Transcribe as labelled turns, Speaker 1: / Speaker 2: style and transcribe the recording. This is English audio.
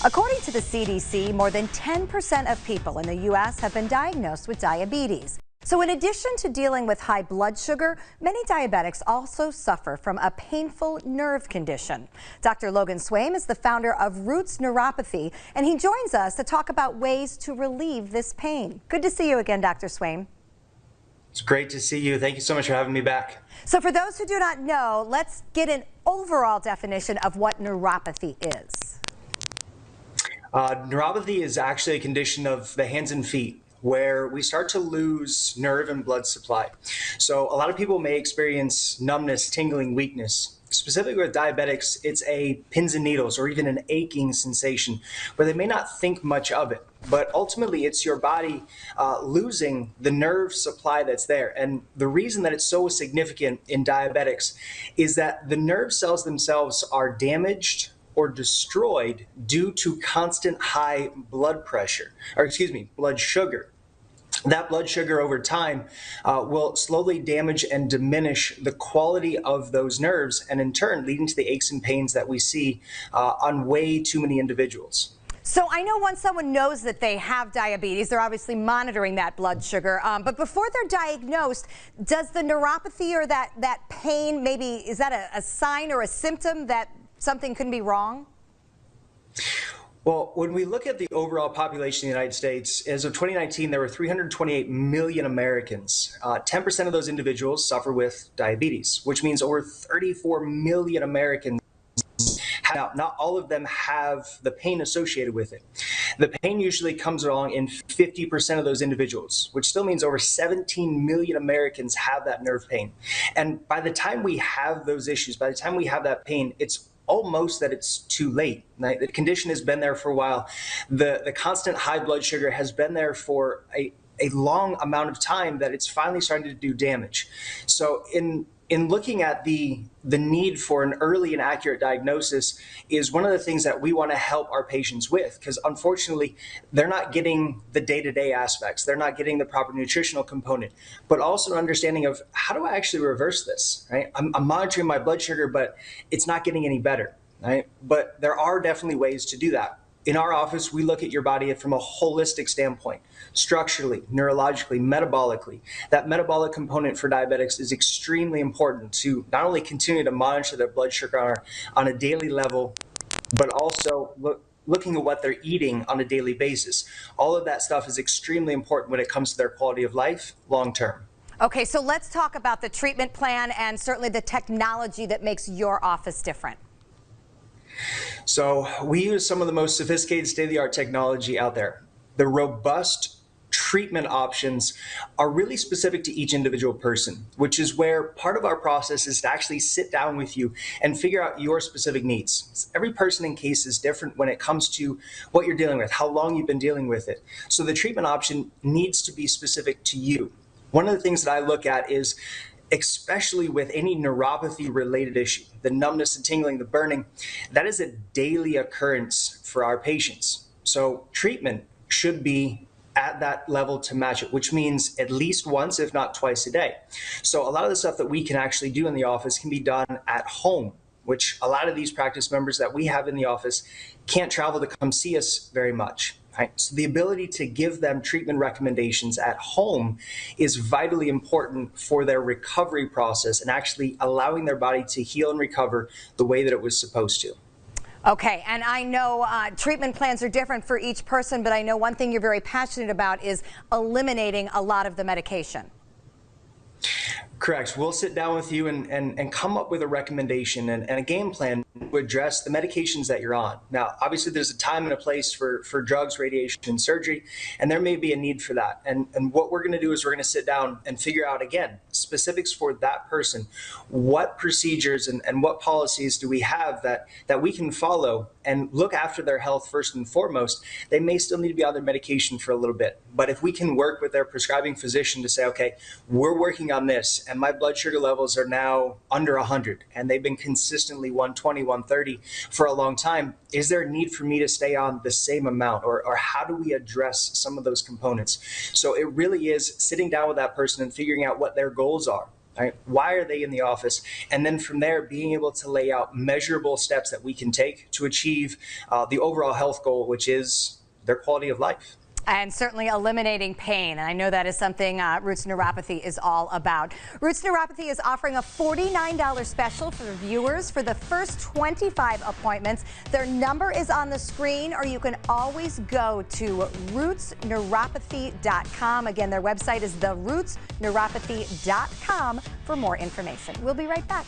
Speaker 1: According to the CDC, more than 10% of people in the U.S. have been diagnosed with diabetes. So in addition to dealing with high blood sugar, many diabetics also suffer from a painful nerve condition. Dr. Logan Swaim is the founder of Roots Neuropathy, and he joins us to talk about ways to relieve this pain. Good to see you again, Dr. Swaim.
Speaker 2: It's great to see you. Thank you so much for having me back.
Speaker 1: So for those who do not know, let's get an overall definition of what neuropathy is.
Speaker 2: Neuropathy is actually a condition of the hands and feet where we start to lose nerve and blood supply. So a lot of people may experience numbness, tingling, weakness. Specifically with diabetics, it's a pins and needles or even an aching sensation where they may not think much of it. But ultimately, it's your body losing the nerve supply that's there. And the reason that it's so significant in diabetics is that the nerve cells themselves are damaged or destroyed due to constant high blood pressure, or excuse me, blood sugar. That blood sugar over time will slowly damage and diminish the quality of those nerves, and in turn leading to the aches and pains that we see on way too many individuals.
Speaker 1: So I know once someone knows that they have diabetes, they're obviously monitoring that blood sugar. But before they're diagnosed, does the neuropathy or that pain, maybe, is that a sign or a symptom that something can be wrong?
Speaker 2: Well, when we look at the overall population in the United States, as of 2019, there were 328 million Americans. 10% of those individuals suffer with diabetes, which means over 34 million Americans. Now, not all of them have the pain associated with it. The pain usually comes along in 50% of those individuals, which still means over 17 million Americans have that nerve pain. And by the time we have those issues, by the time we have that pain, it's almost that it's too late. The condition has been there for a while. The constant high blood sugar has been there for a long amount of time that it's finally starting to do damage. So in looking at the need for an early and accurate diagnosis is one of the things that we want to help our patients with, because unfortunately they're not getting the day-to-day aspects, they're not getting the proper nutritional component, but also an understanding of how do I actually reverse this, right? I'm monitoring my blood sugar, but it's not getting any better, right? But there are definitely ways to do that. In our office, we look at your body from a holistic standpoint, structurally, neurologically, metabolically. That metabolic component for diabetics is extremely important to not only continue to monitor their blood sugar on a daily level, but also looking at what they're eating on a daily basis. All of that stuff is extremely important when it comes to their quality of life long term.
Speaker 1: Okay, so let's talk about the treatment plan and certainly the technology that makes your office different.
Speaker 2: So we use some of the most sophisticated state-of-the-art technology out there. The robust treatment options are really specific to each individual person, which is where part of our process is to actually sit down with you and figure out your specific needs. Every person and case is different when it comes to what you're dealing with, how long you've been dealing with it. So the treatment option needs to be specific to you. One of the things that I look at is, especially with any neuropathy related issue, the numbness and tingling, the burning, that is a daily occurrence for our patients. So treatment should be at that level to match it, which means at least once, if not twice a day. So a lot of the stuff that we can actually do in the office can be done at home, which a lot of these practice members that we have in the office can't travel to come see us very much. Right? So the ability to give them treatment recommendations at home is vitally important for their recovery process and actually allowing their body to heal and recover the way that it was supposed to.
Speaker 1: Okay, and I know treatment plans are different for each person, but I know one thing you're very passionate about is eliminating a lot of the medication.
Speaker 2: Correct. We'll sit down with you and come up with a recommendation and a game plan to address the medications that you're on. Now, obviously, there's a time and a place for drugs, radiation, and surgery, and there may be a need for that. And what we're going to do is we're going to sit down and figure out, again, specifics for that person. What procedures and what policies do we have that we can follow and look after their health first and foremost? They may still need to be on their medication for a little bit, but if we can work with their prescribing physician to say, okay, we're working on this, and my blood sugar levels are now under 100, and they've been consistently 120, 130 for a long time. Is there a need for me to stay on the same amount, or how do we address some of those components? So it really is sitting down with that person and figuring out what their goals are. Right? Why are they in the office? And then from there, being able to lay out measurable steps that we can take to achieve the overall health goal, which is their quality of life.
Speaker 1: And certainly eliminating pain. And I know that is something Roots Neuropathy is all about. Roots Neuropathy is offering a $49 special for viewers for the first 25 appointments. Their number is on the screen, or you can always go to rootsneuropathy.com. Again, their website is therootsneuropathy.com for more information. We'll be right back.